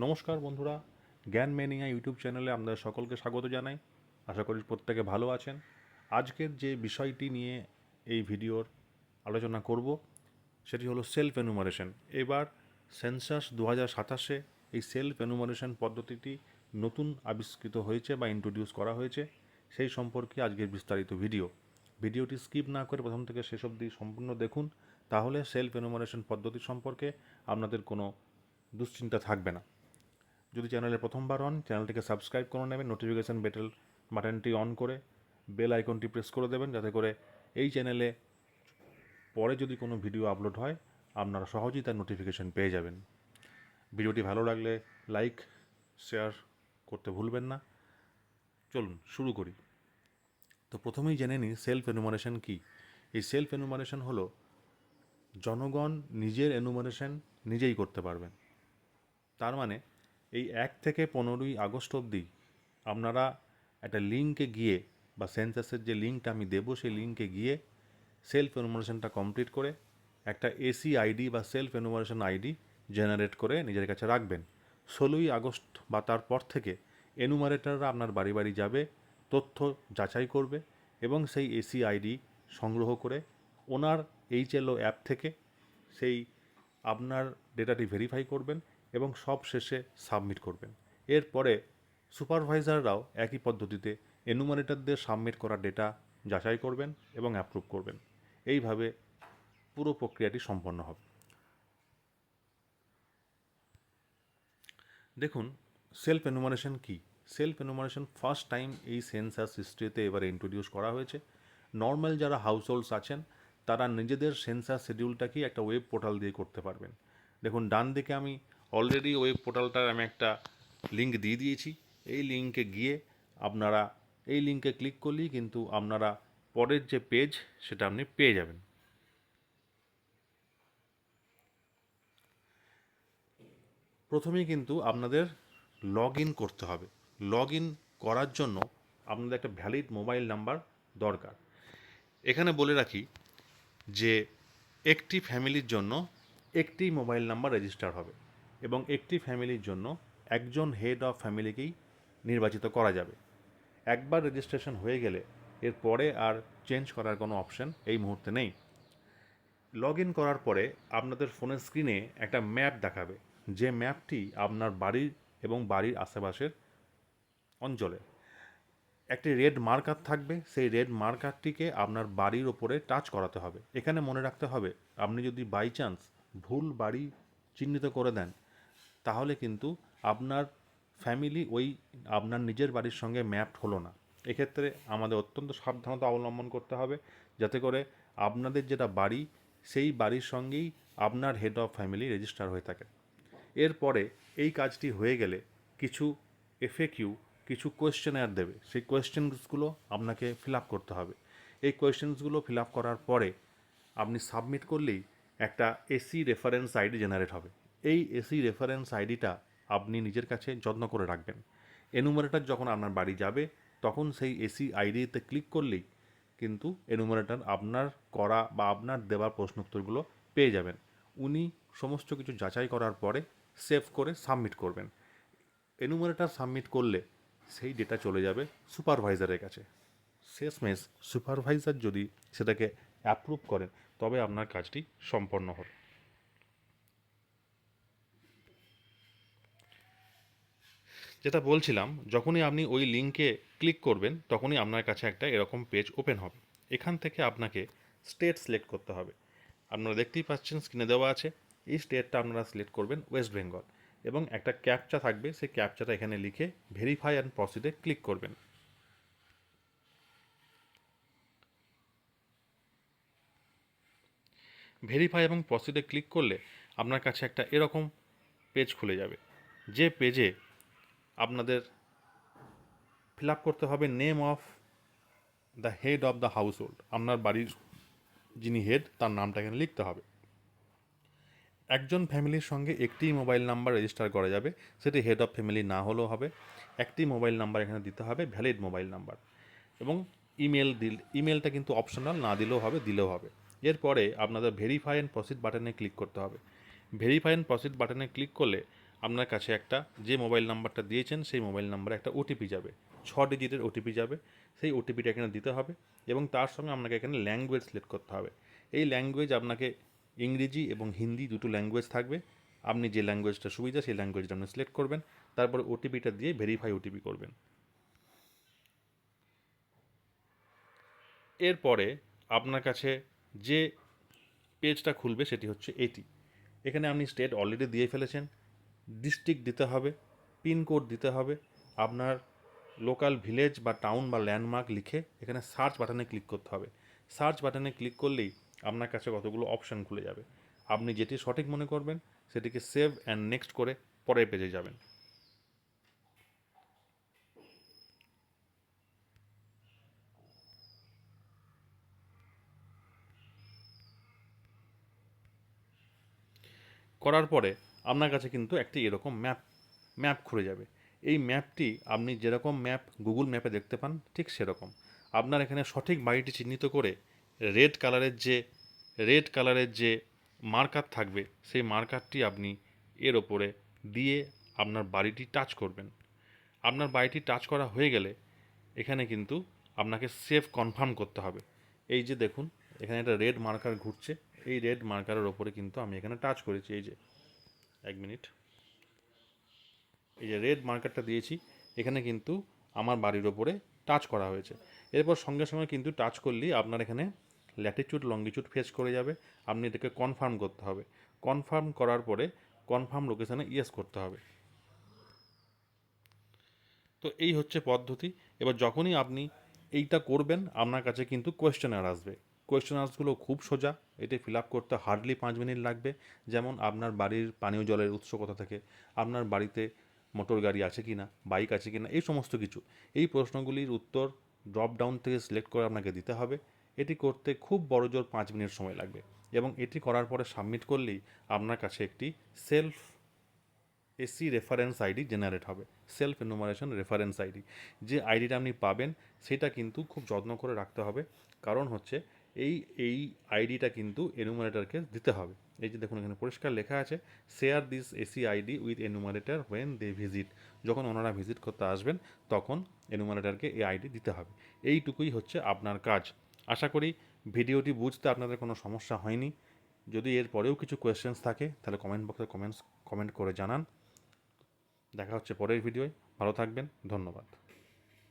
নমস্কার বন্ধুরা, জ্ঞান মেনিয়া ইউটিউব চ্যানেলে আপনাদের সকলকে স্বাগত জানাই। আশা করি প্রত্যেকে ভালো আছেন। আজকের যে বিষয়টি নিয়ে এই ভিডিওর আলোচনা করব সেটি হলো সেলফ এনুমারেশন। এবার সেন্সাস 2027-এ এই সেলফ এনুমারেশন পদ্ধতিটি নতুন আবিষ্কৃত হয়েছে বা ইন্ট্রোডিউস করা হয়েছে, সেই সম্পর্কে আজকের বিস্তারিত ভিডিওটি স্কিপ না করে প্রথম থেকে শেষ অবধি সম্পূর্ণ দেখুন, তাহলে সেলফ এনুমারেশন পদ্ধতি সম্পর্কে আপনাদের কোনো দুশ্চিন্তা থাকবে না। যদি চ্যানেলে প্রথমবার হন, চ্যানেলটিকে সাবস্ক্রাইব করে নেবেন, নোটিফিকেশান বাটনটি অন করে বেল আইকনটি প্রেস করে দেবেন, যাতে করে এই চ্যানেলে পরে যদি কোনো ভিডিও আপলোড হয় আপনারা সহজেই তার নোটিফিকেশান পেয়ে যাবেন। ভিডিওটি ভালো লাগলে লাইক শেয়ার করতে ভুলবেন না। চলুন শুরু করি। তো প্রথমেই জেনে নিই সেলফ এনুমারেশন কী। এই সেলফ এনুমারেশন হলো জনগণ নিজের এনুমারেশন নিজেই করতে পারবেন। তার মানে এই 1 থেকে 15ই আগস্ট অবধি আপনারা একটা লিঙ্কে গিয়ে বা সেন্সাসের যে লিঙ্কটা আমি দেবো সেই লিঙ্কে গিয়ে সেলফ এনুমারেশনটা কমপ্লিট করে একটা এসি আইডি বা সেলফ এনুমারেশন আইডি জেনারেট করে নিজের কাছে রাখবেন। 16ই আগস্ট বা তারপর থেকে এনুমারেটররা আপনার বাড়ি বাড়ি যাবে, তথ্য যাচাই করবে এবং সেই এসি আইডি সংগ্রহ করে ওনার HLO অ্যাপ থেকে সেই আপনার ডেটাটি ভেরিফাই করবেন এবং সব শেষে সাবমিট করবেন। এরপরে সুপারভাইজাররাও একই পদ্ধতিতে এনুমারেটরদের সাবমিট করা ডেটা যাচাই করবেন এবং অ্যাপ্রুভ করবেন। এইভাবে পুরো প্রক্রিয়াটি সম্পন্ন হবে। দেখুন সেলফ এনুমারেশন কী। সেলফ এনুমারেশন ফার্স্ট টাইম এই সেন্সাস হিস্ট্রিতে এবারে ইন্ট্রোডিউস করা হয়েছে। নর্মাল যারা হাউস হোল্ডস আছেন তারা নিজেদের সেন্সাস শিডিউলটাকেই একটা ওয়েব পোর্টাল দিয়ে করতে পারবেন। দেখুন ডান দিকে আমি অলরেডি ওয়েব পোর্টালটার আমি একটা লিঙ্ক দিয়ে দিয়েছি। এই লিঙ্কে গিয়ে আপনারা এই লিঙ্কে ক্লিক করলেই কিন্তু আপনারা পরের যে পেজ সেটা আপনি পেয়ে যাবেন। প্রথমেই কিন্তু আপনাদের লগ ইন করতে হবে। লগ ইন করার জন্য আপনাদের একটা ভ্যালিড মোবাইল নাম্বার দরকার। এখানে বলে রাখি যে একটি ফ্যামিলির জন্য একটি মোবাইল নাম্বার রেজিস্টার হবে এবং একটি ফ্যামিলির জন্য একজন হেড অফ ফ্যামিলিকেই নির্বাচিত করা যাবে। একবার রেজিস্ট্রেশন হয়ে গেলে এরপরে আর চেঞ্জ করার কোনো অপশন এই মুহূর্তে নেই। লগ ইন করার পরে আপনাদের ফোনের স্ক্রিনে একটা ম্যাপ দেখাবে, যে ম্যাপটি আপনার বাড়ির এবং বাড়ির আশেপাশের অঞ্চলে একটি রেড মার্কার থাকবে। সেই রেড মার্কারটিকে আপনার বাড়ির ওপরে টাচ করাতে হবে। এখানে মনে রাখতে হবে, আপনি যদি বাই চান্স ভুল বাড়ি চিহ্নিত করে দেন তাহলে কিন্তু আপনার ফ্যামিলি ওই আপনার নিজের বাড়ির সঙ্গে ম্যাপড হলো না। এক্ষেত্রে আমাদের অত্যন্ত সাবধানতা অবলম্বন করতে হবে, যাতে করে আপনাদের যেটা বাড়ি সেই বাড়ির সঙ্গেই আপনার হেড অফ ফ্যামিলি রেজিস্টার হয়ে থাকে। এরপরে এই কাজটি হয়ে গেলে কিছু এফএকিউ, কিছু কোয়েশ্চেনার দেবে। সেই কোয়েশ্চেনসগুলো আপনাকে ফিল আপ করতে হবে। এই কোয়েশ্চেনসগুলো ফিল আপ করার পরে আপনি সাবমিট করলেই একটা এসি রেফারেন্স আইডি জেনারেট হবে। এই এসি রেফারেন্স আইডিটা আপনি নিজের কাছে যত্ন করে রাখবেন। এনুমারেটর যখন আপনার বাড়ি যাবে তখন সেই এসি আইডিতে ক্লিক করলেই কিন্তু এনুমারেটর আপনার করা বা আপনার দেওয়া প্রশ্নোত্তরগুলো পেয়ে যাবেন। উনি সমস্ত কিছু যাচাই করার পরে সেভ করে সাবমিট করবেন। এনুমারেটর সাবমিট করলে সেই ডেটা চলে যাবে সুপারভাইজারের কাছে। শেষমেশ সুপারভাইজার যদি সেটাকে অ্যাপ্রুভ করেন তবে আপনার কাজটি সম্পন্ন হবে। যেটা বলছিলাম, যখনই আপনি ওই লিঙ্কে ক্লিক করবেন তখনই আপনার কাছে একটা এরকম পেজ ওপেন হবে। এখান থেকে আপনাকে স্টেট সিলেক্ট করতে হবে। আপনারা দেখতেই পাচ্ছেন স্ক্রিনে দেওয়া আছে। এই স্টেটটা আপনারা সিলেক্ট করবেন ওয়েস্ট বেঙ্গল এবং একটা ক্যাপচা থাকবে, সেই ক্যাপচাটা এখানে লিখে ভেরিফাই অ্যান্ড প্রসিডে ক্লিক করবেন। ভেরিফাই এবং প্রসিডে ক্লিক করলে আপনার কাছে একটা এরকম পেজ খুলে যাবে, যে পেজে আপনাদের ফিল আপ করতে হবে name of the head of the house hold. আপনার বাড়ির যিনি হেড তার নামটা এখানে লিখতে হবে। একজন ফ্যামিলির সঙ্গে একটি মোবাইল নাম্বার রেজিস্টার করা যাবে, সেটি হেড অফ ফ্যামিলি না হলেও হবে। একটি মোবাইল নাম্বার এখানে দিতে হবে, ভ্যালিড মোবাইল নাম্বার, এবং ইমেলটা কিন্তু অপশনাল, না দিলেও হবে, দিলেও হবে। এরপরে আপনাদের ভেরিফাই অ্যান্ড প্রসিড বাটনে ক্লিক করতে হবে। ভেরিফাই অ্যান্ড প্রসিড বাটনে ক্লিক করলে আপনার কাছে একটা যে মোবাইল নাম্বারটা দিয়েছেন সেই মোবাইল নাম্বারে একটা ওটিপি যাবে, 6 ডিজিটের ওটিপি যাবে। সেই ওটিপিটা এখানে দিতে হবে এবং তার সঙ্গে আপনাকে এখানে ল্যাঙ্গুয়েজ সিলেক্ট করতে হবে। এই ল্যাঙ্গুয়েজ আপনাকে ইংরেজি এবং হিন্দি দুটো ল্যাঙ্গুয়েজ থাকবে। আপনি যে ল্যাঙ্গুয়েজটা সুবিধা সেই ল্যাঙ্গুয়েজটা আপনি সিলেক্ট করবেন, তারপরে ওটিপিটা দিয়ে ভেরিফাই ওটিপি করবেন। এরপরে আপনার কাছে যে পেজটা খুলবে সেটি হচ্ছে এটি। এখানে আপনি স্টেট অলরেডি দিয়ে ফেলেছেন, ডিস্ট্রিক্ট দিতে হবে, পিনকোড দিতে হবে, আপনার লোকাল ভিলেজ বা টাউন বা ল্যান্ডমার্ক লিখে এখানে সার্চ বাটনে ক্লিক করতে হবে। সার্চ বাটনে ক্লিক করলেই আপনার কাছে কতগুলো অপশান খুলে যাবে। আপনি যেটি সঠিক মনে করবেন সেটিকে সেভ অ্যান্ড নেক্সট করে পরের পেজে যাবেন। করার পরে আপনার কাছে কিন্তু একটি এরকম ম্যাপ খুলে যাবে। এই ম্যাপটি আপনি যেরকম ম্যাপ গুগল ম্যাপে দেখতে পান ঠিক সেরকম। আপনার এখানে সঠিক বাড়িটি চিহ্নিত করে রেড কালারের যে রেড কালারের যে মার্কার থাকবে সেই মার্কারটি আপনি এর ওপরে দিয়ে আপনার বাড়িটি টাচ করবেন। আপনার বাড়িটি টাচ করা হয়ে গেলে এখানে কিন্তু আপনাকে সেভ কনফার্ম করতে হবে। এই যে দেখুন এখানে একটা রেড মার্কার ঘুরছে, এই রেড মার্কারের ওপরে কিন্তু আমি এখানে টাচ করেছি। এই যে 1 মিনিট, এই যে রেড মার্কারটা দিয়েছি এখানে কিন্তু আমার বাড়ির ওপরে টাচ করা হয়েছে। এরপর সঙ্গে সঙ্গে কিন্তু টাচ করলেই আপনার এখানে ল্যাটিটিউড লঙ্গিটিউড ফেচ করে যাবে। আপনি এটাকে কনফার্ম করতে হবে। কনফার্ম করার পরে কনফার্ম লোকেশানে ইয়েস করতে হবে। তো এই হচ্ছে পদ্ধতি। এবার যখনই আপনি এইটা করবেন আপনার কাছে কিন্তু কোয়েশ্চেনার আসবে। কোয়েশ্চেনার্সগুলো খুব সোজা, এটি ফিল আপ করতে হার্ডলি 5 মিনিট লাগবে। যেমন আপনার বাড়ির পানীয় জলের উৎস কোথা থেকে, আপনার বাড়িতে মোটর গাড়ি আছে কি না, বাইক আছে কি না, এই সমস্ত কিছু। এই প্রশ্নগুলির উত্তর ড্রপ ডাউন থেকে সিলেক্ট করে আপনাকে দিতে হবে। এটি করতে খুব বড়জোর 5 মিনিট সময় লাগবে এবং এটি করার পরে সাবমিট করলেই আপনার কাছে একটি self AC reference ID generate হবে। সেলফ এনুমারেশন রেফারেন্স আইডি, যে আইডিটা আপনি পাবেন সেটা কিন্তু খুব যত্ন করে রাখতে হবে। কারণ হচ্ছে এই এই আইডিটা কিন্তু এনুমারেটরকে দিতে হবে। এই যে দেখুন এখানে পরিষ্কার লেখা আছে, share this AC ID with enumerator when they visit. যখন ওনারা ভিজিট করতে আসবেন তখন এনুমারেটরকে এই আইডি দিতে হবে। এইটুকুই হচ্ছে আপনার কাজ। আশা করি ভিডিওটি বুঝতে আপনাদের কোনো সমস্যা হয়নি। যদি এর পরেও কিছু কোয়েশ্চেন্স থাকে তাহলে কমেন্ট বক্সে কমেন্ট করে জানান। দেখা হচ্ছে পরের ভিডিওয়। ভালো থাকবেন, ধন্যবাদ।